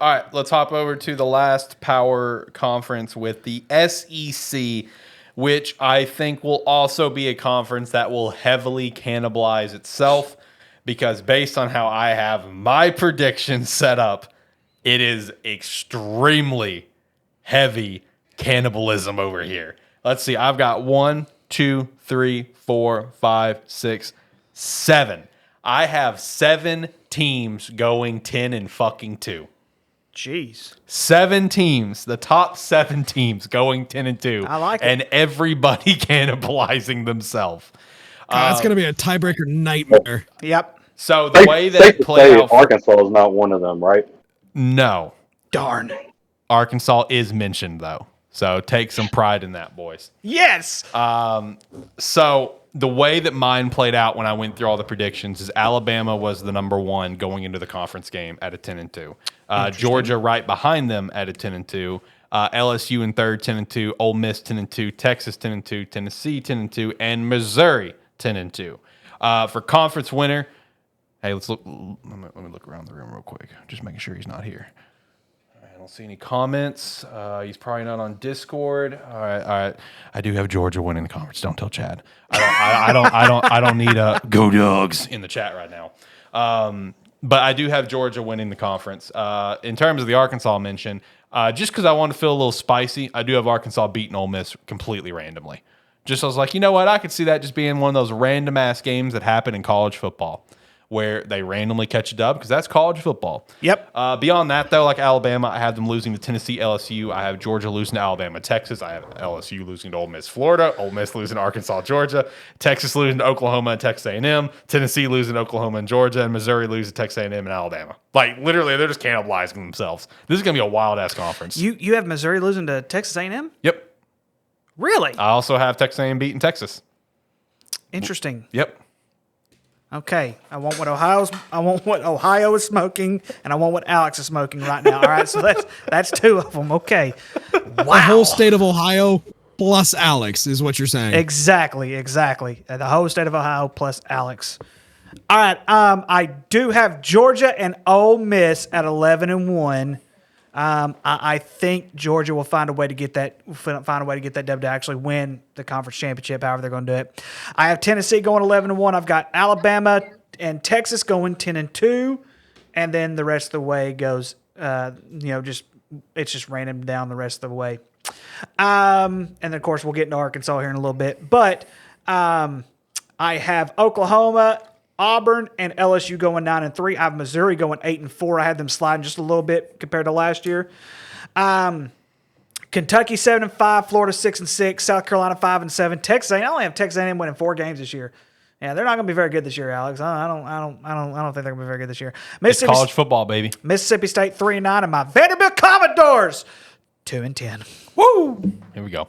All right, let's hop over to the last power conference with the SEC, which I think will also be a conference that will heavily cannibalize itself because based on how I have my predictions set up, it is extremely heavy cannibalism over here. Let's see. I've got 1, 2, 3, 4, 5, 6, 7. I have 7 teams going 10 and fucking 2. Jeez. 7 teams, the top 7 teams going 10 and 2. I like it. And everybody cannibalizing themselves. It's going to be a tiebreaker nightmare. Yep. So the way that it played out, Arkansas is not one of them, right? No, Darn. Arkansas is mentioned though. So take some pride in that, boys. Yes. So the way that mine played out when I went through all the predictions is Alabama was the number 1 going into the conference game at a 10 and 2. Georgia right behind them at a 10 and 2. LSU in third, 10 and 2. Ole Miss 10 and 2. Texas 10 and 2. Tennessee 10 and 2, and Missouri 10 and 2. For conference winner, hey, let's look. Let me look around the room real quick, just making sure he's not here. I don't see any comments. He's probably not on Discord. All right. I do have Georgia winning the conference. Don't tell Chad. I don't need a go Dogs in the chat right now. But I do have Georgia winning the conference. In terms of the Arkansas mention, just because I want to feel a little spicy, I do have Arkansas beating Ole Miss completely randomly. Just I was like, you know what? I could see that just being one of those random ass games that happen in college football, where they randomly catch a dub, because that's college football. Yep. Beyond that, though, like Alabama, I have them losing to Tennessee, LSU. I have Georgia losing to Alabama, Texas. I have LSU losing to Ole Miss, Florida. Ole Miss losing to Arkansas, Georgia. Texas losing to Oklahoma and Texas A&M. Tennessee losing to Oklahoma and Georgia. And Missouri losing to Texas A&M and Alabama. Like, literally, they're just cannibalizing themselves. This is going to be a wild-ass conference. You have Missouri losing to Texas A&M? Yep. Really? I also have Texas A&M beating Texas. Interesting. Yep. Okay, I want what Ohio is smoking, and I want what Alex is smoking right now. All right, so that's 2 of them. Okay, wow. The whole state of Ohio plus Alex is what you're saying. Exactly. The whole state of Ohio plus Alex. All right, I do have Georgia and Ole Miss at 11-1. I think Georgia will find a way to get that dub to actually win the conference championship. However, they're going to do it. I have Tennessee going 11-1. I've got Alabama and Texas going 10-2, and then the rest of the way goes. It's just random down the rest of the way. And then of course we'll get into Arkansas here in a little bit, but I have Oklahoma, Auburn, and LSU going 9-3. I have Missouri going 8-4. I had them sliding just a little bit compared to last year. Kentucky 7-5, Florida 6-6, South Carolina 5-7, Texas. I only have Texas A&M winning 4 games this year. Yeah, they're not going to be very good this year, Alex. I don't think they're going to be very good this year. It's college football, baby. Mississippi State 3-9, and my Vanderbilt Commodores 2-10. Woo! Here we go.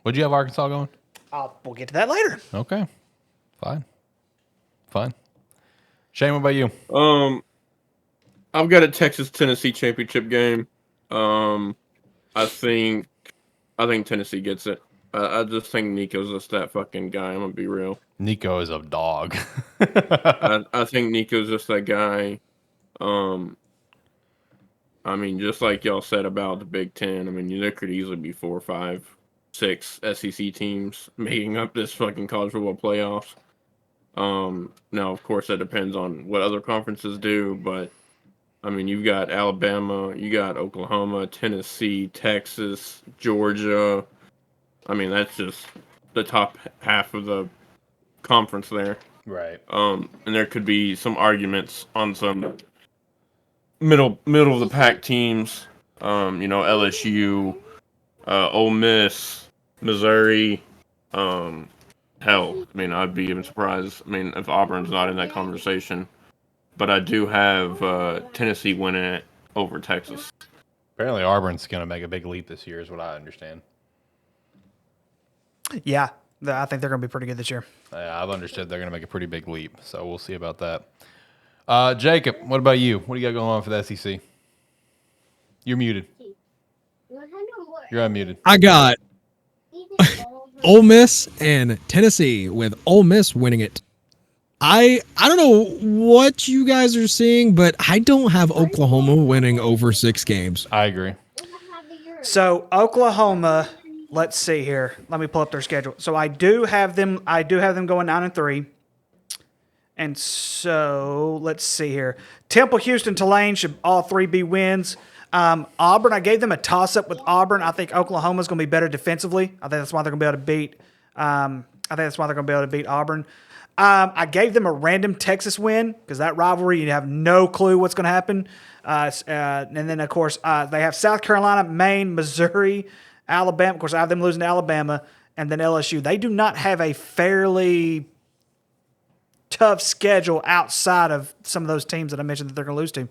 What'd you have Arkansas going? We'll get to that later. Okay. Fine. Shane, what about you? I've got a Texas-Tennessee championship game. I think Tennessee gets it. I just think Nico's just that fucking guy. I'm gonna be real. Nico is a dog. I think Nico's just that guy. I mean, just like y'all said about the Big Ten, I mean, there could easily be 4, 5, 6 SEC teams making up this fucking college football playoffs. Now, of course, that depends on what other conferences do, but I mean, you've got Alabama, you got Oklahoma, Tennessee, Texas, Georgia. I mean, that's just the top half of the conference there. Right. And there could be some arguments on some middle of the pack teams. LSU, Ole Miss, Missouri. Hell, I mean, I'd be even surprised. I mean, if Auburn's not in that conversation, but I do have Tennessee winning it over Texas. Apparently, Auburn's going to make a big leap this year, is what I understand. Yeah, I think they're going to be pretty good this year. Yeah, I've understood they're going to make a pretty big leap, so we'll see about that. Jacob, what about you? What do you got going on for the SEC? You're muted. You're unmuted. I got Ole Miss and Tennessee, with Ole Miss winning it I don't know what you guys are seeing, but I don't have Oklahoma winning over 6 games. I agree. So Oklahoma, let's see here. Let me pull up their schedule. So I do have them going 9-3. And so let's see here. Temple, Houston, Tulane should all three be wins. Auburn, I gave them a toss-up with Auburn. I think Oklahoma's going to be better defensively. I think that's why they're going to be able to beat Auburn. I gave them a random Texas win because that rivalry, you have no clue what's going to happen. And then, of course, they have South Carolina, Maine, Missouri, Alabama. Of course, I have them losing to Alabama, and then LSU. They do not have a fairly tough schedule outside of some of those teams that I mentioned that they're going to lose to.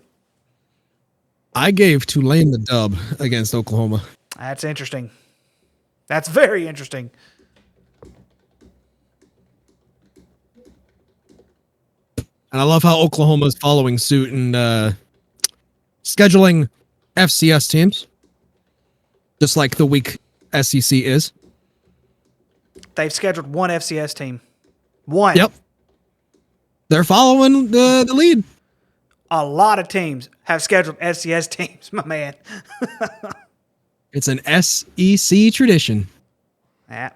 I gave Tulane the dub against Oklahoma. That's interesting. That's very interesting. And I love how Oklahoma is following suit and scheduling FCS teams, just like the weak SEC is. They've scheduled one FCS team. One. Yep. They're following the lead. A lot of teams have scheduled FCS teams, my man. It's an SEC tradition. Yeah.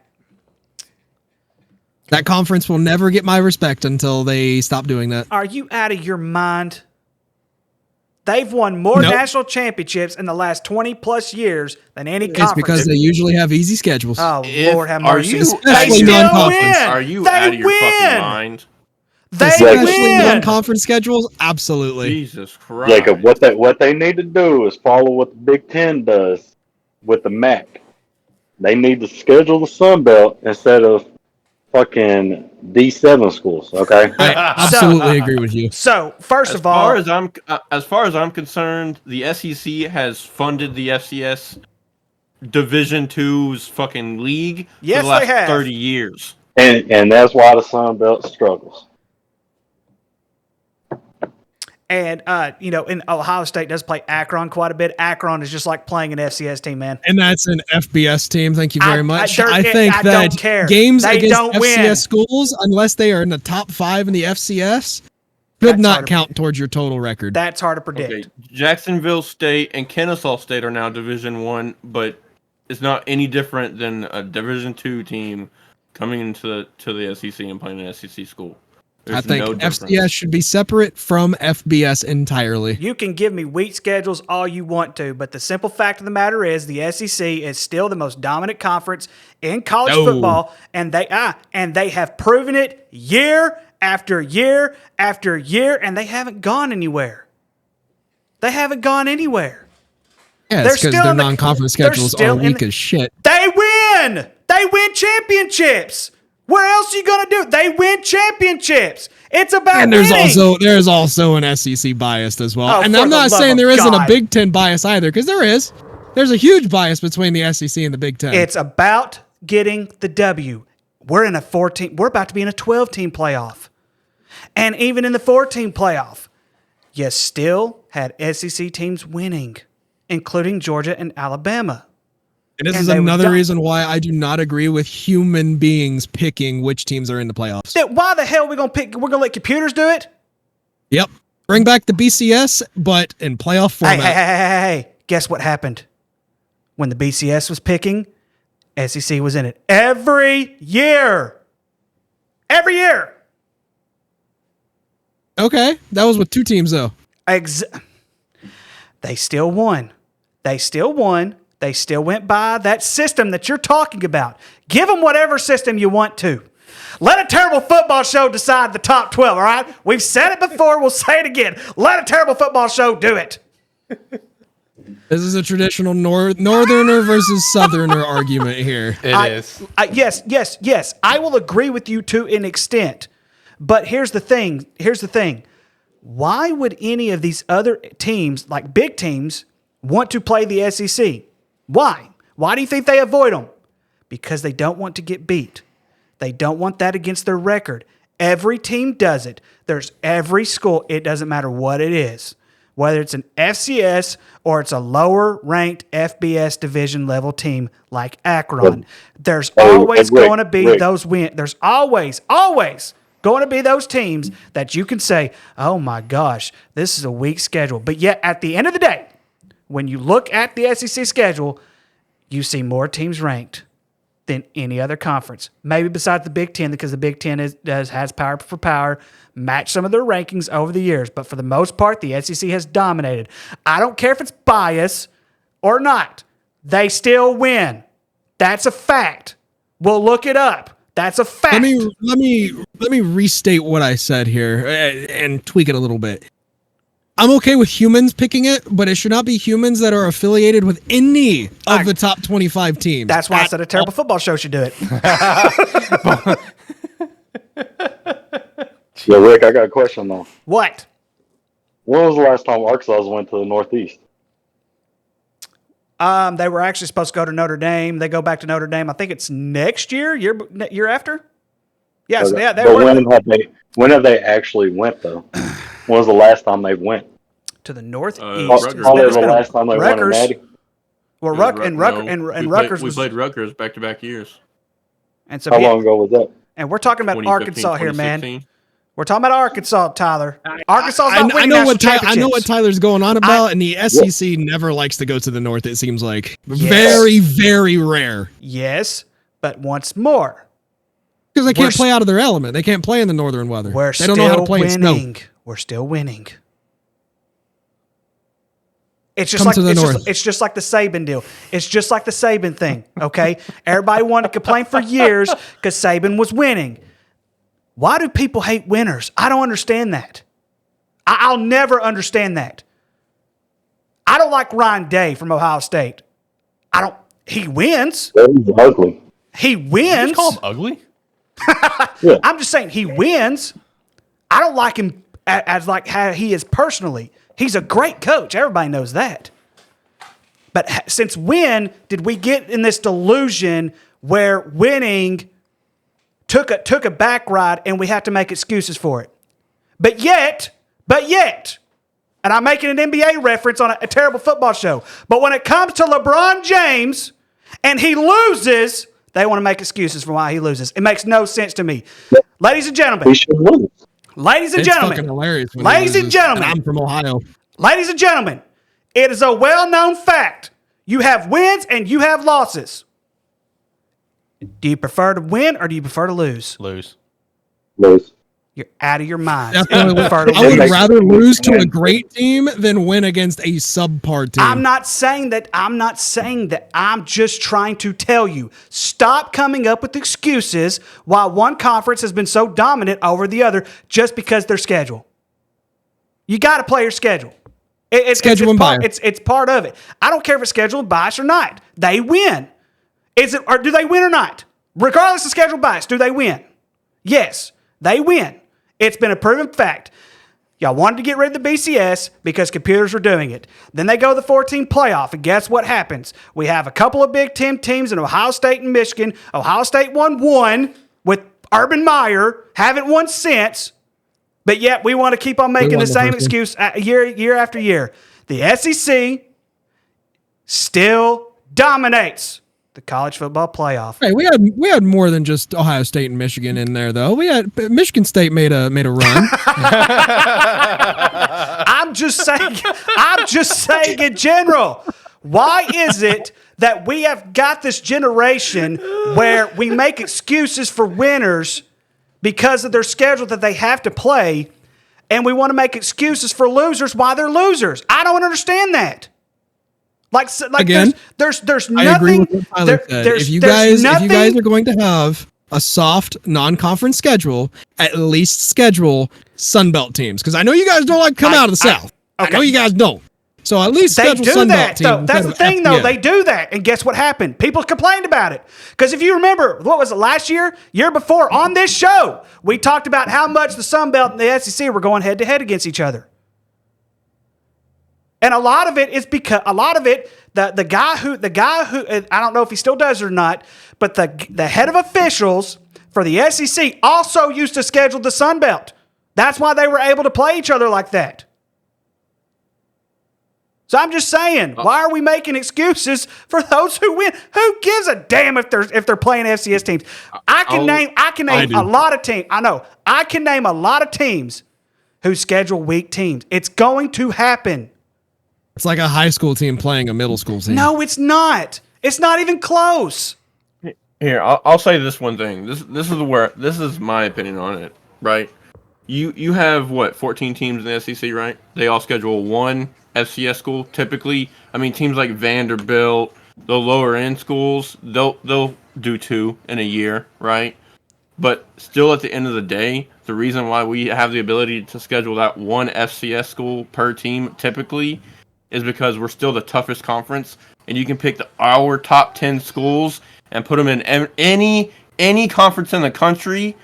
That conference will never get my respect until they stop doing that. Are you out of your mind? They've won more national championships in the last 20-plus years than any conference. It's because they usually have easy schedules. Oh, Lord have mercy. Especially They non-conference. win. Are you They out of your win. fucking mind? They Especially win. non-conference schedules? Absolutely. Jesus Christ. Jacob, what they need to do is follow what the Big Ten does with the MAC. They need to schedule the Sun Belt instead of fucking D7 schools. Okay. I absolutely agree with you. So, first of all, as far as I'm concerned, the SEC has funded the FCS Division II's fucking league Yes, for the last they have. 30 years. And that's why the Sun Belt struggles. and in Ohio State does play Akron quite a bit. Akron is just like playing an FCS team, man. And that's an FBS team. Thank you very much. I think don't that care. games They against don't FCS win. schools, unless they are in the top 5 in the FCS, That's could not hard to- count towards your total record. That's hard to predict. Okay, Jacksonville State and Kennesaw State are now Division I, but it's not any different than a Division II team coming into the SEC and playing an SEC school. I There's think no difference. FCS should be separate from FBS entirely. You can give me weak schedules all you want to, but the simple fact of the matter is the SEC is still the most dominant conference in college football, and they have proven it year after year after year, and they haven't gone anywhere. They haven't gone anywhere. Yeah, They're it's because still their in the- non-conference they're schedules still are in weak the- as shit. They win! They win championships! Where else are you going to do it? They win championships! It's about And winning! there's also an SEC bias as well. Oh, And for I'm the not love saying of there isn't a God. Big Ten bias either, because there is. There's a huge bias between the SEC and the Big Ten. It's about getting the W. We're about to be in a 12-team playoff. And even in the 14 playoff, you still had SEC teams winning, including Georgia and Alabama. And this and is they were another done. reason why I do not agree with human beings picking which teams are in the playoffs. Why the hell are we going to pick? We're going to let computers do it? Yep. Bring back the BCS, but in playoff format. Hey. Guess what happened? When the BCS was picking, SEC was in it. Every year. Every year. Okay. That was with 2 teams, though. They still won. They still won. They still went by that system that you're talking about. Give them whatever system you want to. Let a terrible football show decide the top 12, all right? We've said it before. We'll say it again. Let a terrible football show do it. This is a traditional northerner versus southerner argument here. It is. Yes. I will agree with you to an extent. But here's the thing. Why would any of these other teams, like big teams, want to play the SEC? Why? Why do you think they avoid them? Because they don't want to get beat. They don't want that against their record. Every team does it. There's every school. It doesn't matter what it is. Whether it's an FCS or it's a lower-ranked FBS division level team like Akron. There's always Rick, going to be Rick. those wins. There's always going to be those teams that you can say, oh my gosh, this is a weak schedule. But yet at the end of the day, when you look at the SEC schedule, you see more teams ranked than any other conference. Maybe besides the Big Ten, because the Big Ten has power for power, matched some of their rankings over the years. But for the most part, the SEC has dominated. I don't care if it's bias or not. They still win. That's a fact. We'll look it up. That's a fact. Let me restate what I said here and tweak it a little bit. I'm okay with humans picking it, but it should not be humans that are affiliated with any of the top 25 teams. That's why I said a terrible football show should do it. Yeah, Rick, I got a question though. What? When was the last time Arkansas went to the Northeast? They were actually supposed to go to Notre Dame. They go back to Notre Dame. I think it's next year year after. Yes, yeah, they were. When have they actually went though? When was the last time they went? To the Northeast. Probably the last time they won a Natty. Well, Rutgers. We played Rutgers back-to-back years. And so how long ago was that? And we're talking about Arkansas here, man. We're talking about Arkansas, Tyler. Arkansas's not winning national championships. I know what Tyler's going on about, and the SEC never likes to go to the North, it seems like. Very, very rare. Yes, but once more. Because they can't play out of their element. They can't play in the northern weather. They don't know how to play in snow. We're still winning. It's just just like the Saban deal. It's just like the Saban thing, okay? Everybody wanted to complain for years because Saban was winning. Why do people hate winners? I don't understand that. I'll never understand that. I don't like Ryan Day from Ohio State. He wins. He's ugly. He wins. You call him ugly? Yeah. I'm just saying he wins. I don't like him as like how he is personally. He's a great coach. Everybody knows that. But since when did we get in this delusion where winning took a back ride and we have to make excuses for it? But yet, and I'm making an NBA reference on a terrible football show, but when it comes to LeBron James and he loses, they want to make excuses for why he loses. It makes no sense to me. Ladies and gentlemen. He should lose. Ladies and it's gentlemen. Fucking hilarious. Ladies and gentlemen. I'm from Ohio. Ladies and gentlemen, it is a well-known fact. You have wins and you have losses. Do you prefer to win or do you prefer to lose? Lose. You're out of your mind. I would rather lose to a great team than win against a subpar team. I'm not saying that. I'm just trying to tell you. Stop coming up with excuses why one conference has been so dominant over the other just because their schedule. You got to play your schedule. It's part of it. I don't care if it's schedule bias or not. They win. Or do they win or not? Regardless of schedule bias, do they win? Yes, they win. It's been a proven fact. Y'all wanted to get rid of the BCS because computers were doing it. Then they go to the 14 playoff, and guess what happens? We have a couple of Big Ten teams in Ohio State and Michigan. Ohio State won one with Urban Meyer, haven't won since, but yet we want to keep on making the same excuse year after year. The SEC still dominates the college football playoff. Hey, we had more than just Ohio State and Michigan in there, though. We had Michigan State made a run. I'm just saying in general. Why is it that we have got this generation where we make excuses for winners because of their schedule that they have to play, and we want to make excuses for losers why they're losers? I don't understand that. Like again, there's nothing. I agree with what Tyler said. If you guys are going to have a soft non-conference schedule, at least schedule Sunbelt teams, because I know you guys don't like to come out of the South. Okay. I know you guys don't. So at least schedule Sunbelt teams. That's the thing, though. They do that, and guess what happened? People complained about it because if you remember, what was it last year, year before on this show, we talked about how much the Sunbelt and the SEC were going head to head against each other. And a lot of it is because the guy who I don't know if he still does or not, but the head of officials for the SEC also used to schedule the Sun Belt. That's why they were able to play each other like that. So I'm just saying, why are we making excuses for those who win? Who gives a damn if they're playing FCS teams? I can name a lot of teams. I know. I can name a lot of teams who schedule weak teams. It's going to happen. It's like a high school team playing a middle school team. No, it's not. It's not even close. Here, I'll say this one thing. This is my opinion on it, right? You have 14 teams in the SEC, right? They all schedule one FCS school typically. I mean, teams like Vanderbilt, the lower end schools, they'll do 2 in a year, right? But still, at the end of the day, the reason why we have the ability to schedule that one FCS school per team typically is because we're still the toughest conference, and you can pick our top 10 schools and put them in any conference in the country,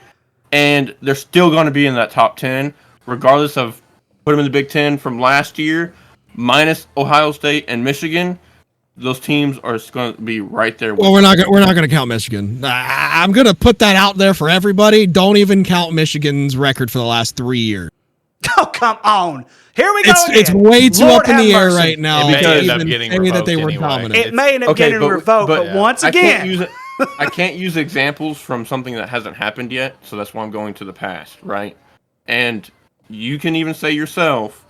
and they're still going to be in that top 10, regardless of put them in the Big Ten from last year, minus Ohio State and Michigan. Those teams are going to be right there. Well, we're not going to count Michigan. I'm going to put that out there for everybody. Don't even count Michigan's record for the last 3 years. Oh, come on. Here we go. It's way too Lord up in the air mercy. right now. It may end up even getting say that they were revoked anyway. dominant. It may end up getting revoked, but once again. I can't use examples from something that hasn't happened yet, so that's why I'm going to the past, right? And you can even say yourself,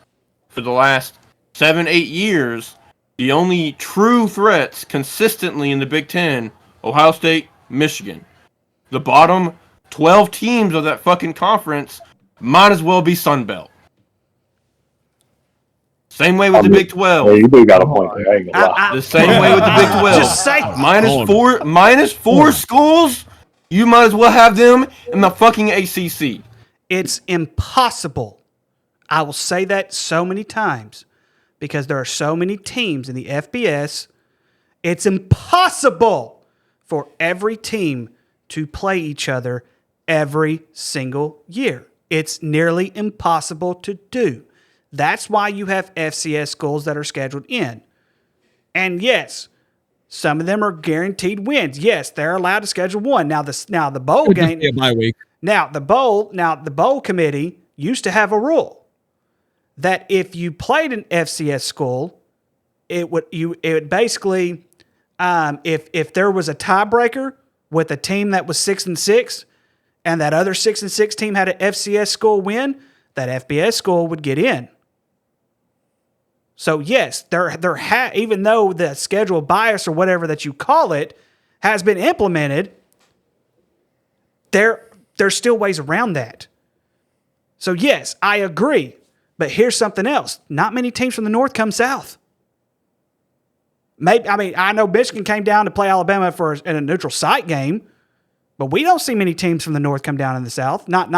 for the last 7-8 years, the only true threats consistently in the Big Ten, Ohio State, Michigan. The bottom 12 teams of that fucking conference might as well be Sunbelt. Same way with the Big 12. Yeah, you do got a point there. I ain't gonna lie. The same way with the Big 12. Just say minus four schools, you might as well have them in the fucking ACC. It's impossible. I will say that so many times because there are so many teams in the FBS. It's impossible for every team to play each other every single year. It's nearly impossible to do. That's why you have FCS schools that are scheduled in. And yes, some of them are guaranteed wins. Yes, they're allowed to schedule one. Now the bowl game. Bye week. Now the bowl committee used to have a rule that if you played an FCS school, it would basically if there was a tiebreaker with a team that was 6-6 and that other 6-6 team had an FCS school win, that FBS school would get in. So yes, even though the schedule bias or whatever that you call it has been implemented, there's still ways around that. So yes, I agree. But here's something else. Not many teams from the North come south. I know Michigan came down to play Alabama in a neutral site game, but we don't see many teams from the North come down in the South. Not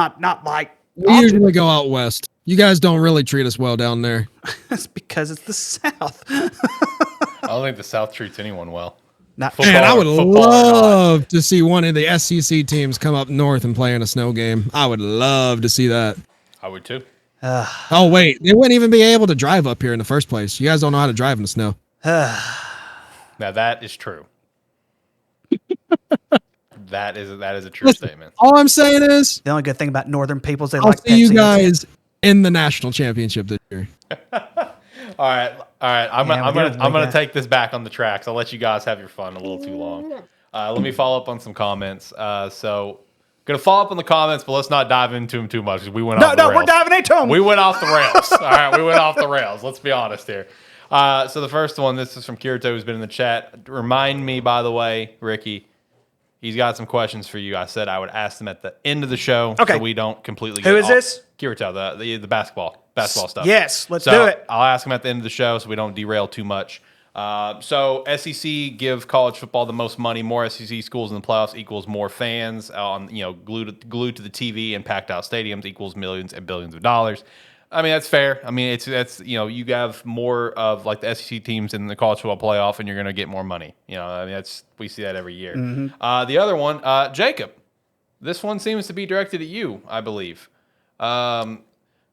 like we usually go out west. You guys don't really treat us well down there. That's because it's the South. I don't think the South treats anyone well. Man, I would love to see one of the SEC teams come up north and play in a snow game. I would love to see that. I would too. Oh, wait. They wouldn't even be able to drive up here in the first place. You guys don't know how to drive in the snow. Now, that is true. That is a true statement. All I'm saying is, the only good thing about Northern people is I'll see you guys in the national championship this year. All right. I'm gonna take this back on the tracks. I'll let you guys have your fun a little too long. Let me follow up on some comments. So, gonna follow up on the comments, but let's not dive into them too much because we went off the rails. No, we're diving into them. We went off the rails. All right, we went off the rails. Let's be honest here. So the first one, this is from Kirito, who's been in the chat. Remind me, by the way, Ricky, he's got some questions for you. I said I would ask them at the end of the show, so we don't completely get Who is this? Kirito, the basketball stuff. Yes, let's do it. I'll ask him at the end of the show so we don't derail too much. So SEC give college football the most money. More SEC schools in the playoffs equals more fans on glued to the TV and packed out stadiums equals millions and billions of dollars. I mean, that's fair. I mean, that's you have more of like the SEC teams in the college football playoff, and you're going to get more money. I mean, we see that every year. Mm-hmm. The other one, Jacob, this one seems to be directed at you, I believe.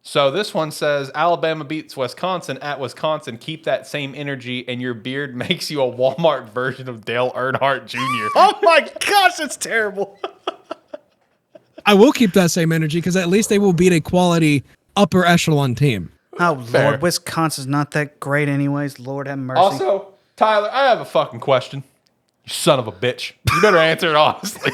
So this one says Alabama beats Wisconsin at Wisconsin. Keep that same energy, and your beard makes you a Walmart version of Dale Earnhardt Jr. Oh my gosh, that's terrible. I will keep that same energy because at least they will beat a quality upper echelon team. Oh, Fair. Lord. Wisconsin's not that great anyways. Lord have mercy. Also, Tyler, I have a fucking question. You son of a bitch. You better answer it honestly.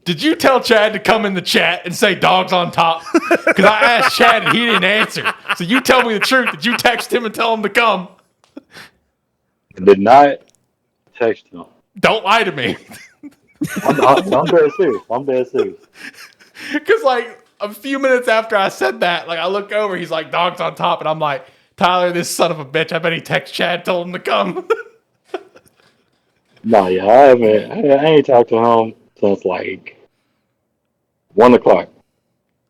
Did you tell Chad to come in the chat and say dogs on top? Because I asked Chad and he didn't answer. So you tell me the truth. Did you text him and tell him to come? I did not text him. Don't lie to me. I'm dead serious. I'm dead serious. Because like a few minutes after I said that, like I look over, he's like dogs on top. And I'm like, Tyler, this son of a bitch. I bet he texted Chad, told him to come. No, yeah, I haven't. I ain't talked to him since like 1 o'clock.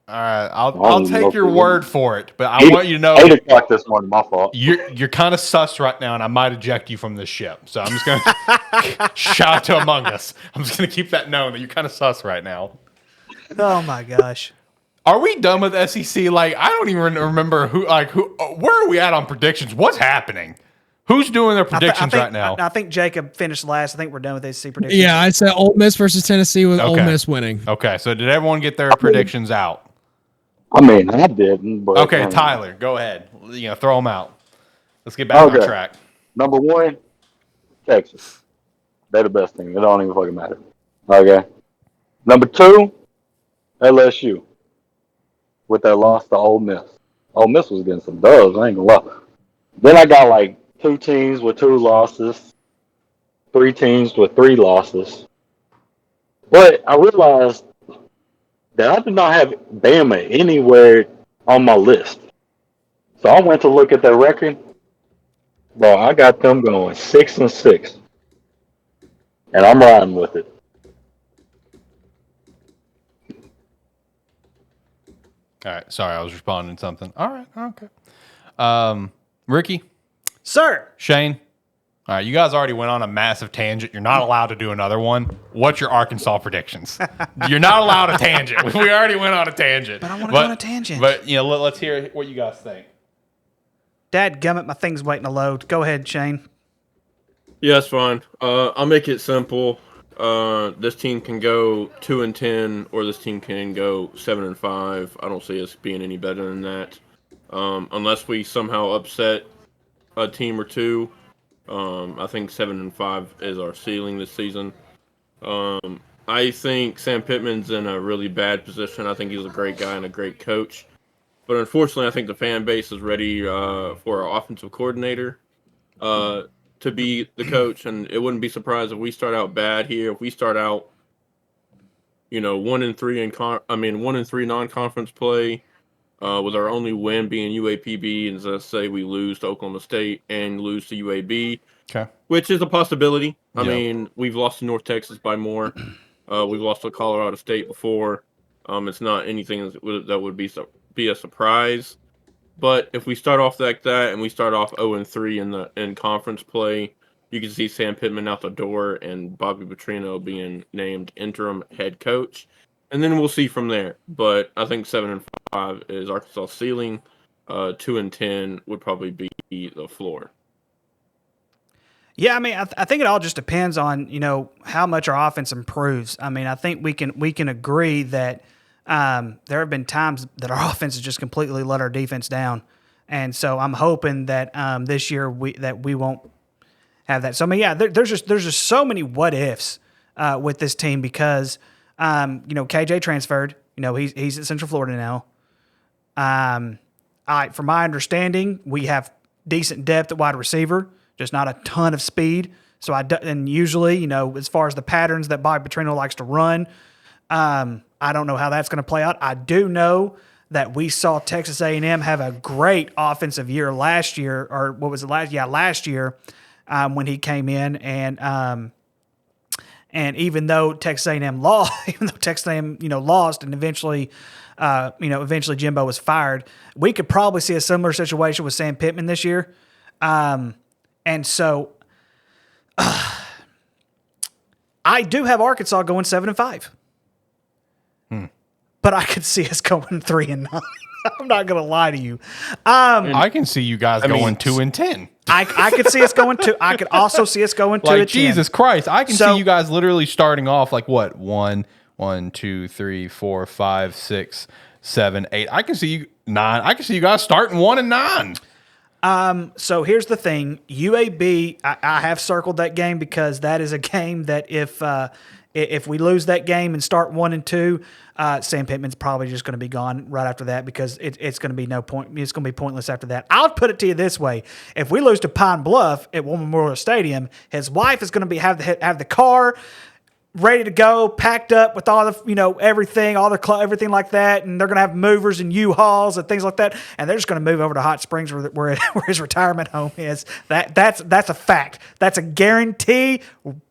All right, I'll take your word for it, but I want you to know 8 o'clock this morning. My fault. you're kind of sus right now, and I might eject you from this ship. So I'm just gonna shout out to Among Us. I'm just gonna keep that known that you're kind of sus right now. Oh, my gosh. Are we done with SEC? Like, I don't even remember who. Where are we at on predictions? What's happening? Who's doing their predictions right now? I think Jacob finished last. I think we're done with SEC predictions. Yeah, I said Ole Miss versus Tennessee with Ole Miss winning. Okay, so did everyone get their predictions out? I mean, I didn't. But Okay, Tyler, go ahead. Throw them out. Let's get back on track. Number 1, Texas. They're the best team. It don't even fucking matter. Okay. Number 2, LSU. With their loss to Ole Miss. Ole Miss was getting some dubs. I ain't gonna lie. Then I got like 2 teams with 2 losses, 3 teams with 3 losses. But I realized that I did not have Bama anywhere on my list. So I went to look at their record. Bro, I got them going 6-6. And I'm riding with it. All right, sorry, I was responding to something. All right, okay. Ricky? Sir. Shane? All right, you guys already went on a massive tangent. You're not allowed to do another one. What's your Arkansas predictions? You're not allowed a tangent. We already went on a tangent. But I want to go on a tangent. But, let's hear what you guys think. Dadgummit, my thing's waiting to load. Go ahead, Shane. Yeah, that's fine. I'll make it simple. This team can go 2-10, or this team can go 7-5. I don't see us being any better than that, unless we somehow upset a team or two. I think 7-5 is our ceiling this season. I think Sam Pittman's in a really bad position. I think he's a great guy and a great coach, but unfortunately, I think the fan base is ready for our offensive coordinator to be the coach, and it wouldn't be surprised if we start out bad here. If we start out, 1-3 1-3 non-conference play, with our only win being UAPB, and let's say we lose to Oklahoma State and lose to UAB, which is a possibility. I mean, we've lost to North Texas by more. We've lost to Colorado State before. It's not anything that would be a surprise. But if we start off like that and we start off 0-3 in conference play, you can see Sam Pittman out the door and Bobby Petrino being named interim head coach. And then we'll see from there. But I think 7-5 is Arkansas' ceiling. 2-10 would probably be the floor. Yeah, I mean, I think it all just depends on how much our offense improves. I mean, I think we can agree that there have been times that our offense has just completely let our defense down, and so I'm hoping that this year we won't have that. So I mean, yeah, there's just so many what ifs with this team because KJ transferred. He's at Central Florida now. From my understanding, we have decent depth at wide receiver, just not a ton of speed. So and usually, as far as the patterns that Bobby Petrino likes to run, I don't know how that's going to play out. I do know that we saw Texas A&M have a great offensive year last year, or what was it last? Yeah, last year when he came in, and even though Texas A&M lost, lost, and eventually Jimbo was fired, we could probably see a similar situation with Sam Pittman this year, and so I do have Arkansas going 7-5. But I could see us going 3-9. I'm not going to lie to you. I can see you guys going 2-10. I could see us going to. I could also see us going 2-10. Like Jesus Christ, I can see you guys literally starting off like what 1, 2, 3, 4, 5, 6, 7, 8. I can see you 9. I can see you guys starting 1-9. So here's the thing. UAB, I have circled that game because that is a game that if we lose that game and start 1-2, Sam Pittman's probably just going to be gone right after that because it's going to be no point. It's going to be pointless after that. I'll put it to you this way: if we lose to Pine Bluff at War Memorial Stadium, his wife is going to have the car ready to go, packed up with all the everything, everything like that, and they're going to have movers and U-Hauls and things like that, and they're just going to move over to Hot Springs where his retirement home is. That's a fact. That's a guarantee.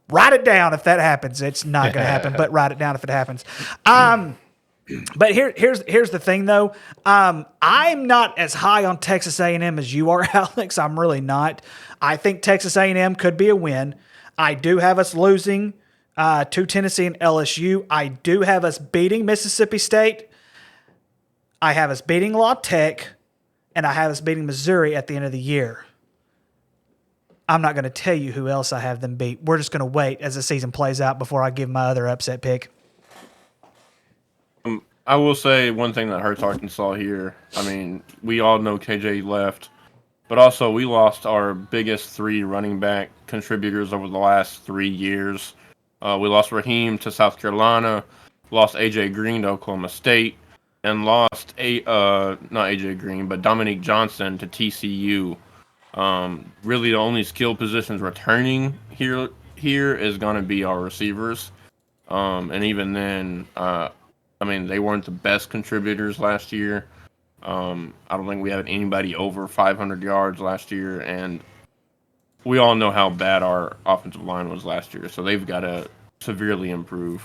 Write it down if that happens. It's not going to happen, but write it down if it happens. But here's the thing though. I'm not as high on Texas A&M as you are, Alex. I'm really not. I think Texas A&M could be a win. I do have us losing to Tennessee and LSU. I do have us beating Mississippi State. I have us beating La Tech, and I have us beating Missouri at the end of the year. I'm not going to tell you who else I have them beat. We're just going to wait as the season plays out before I give my other upset pick. I will say one thing that hurts Arkansas here. I mean, we all know KJ left, but also we lost our biggest 3 running back contributors over the last 3 years. We lost Raheem to South Carolina, lost AJ Green to Oklahoma State, and lost not AJ Green, but Dominique Johnson to TCU. Really, the only skill positions returning here is going to be our receivers. And even then, I mean, they weren't the best contributors last year. I don't think we had anybody over 500 yards last year, and we all know how bad our offensive line was last year, so they've got to severely improve.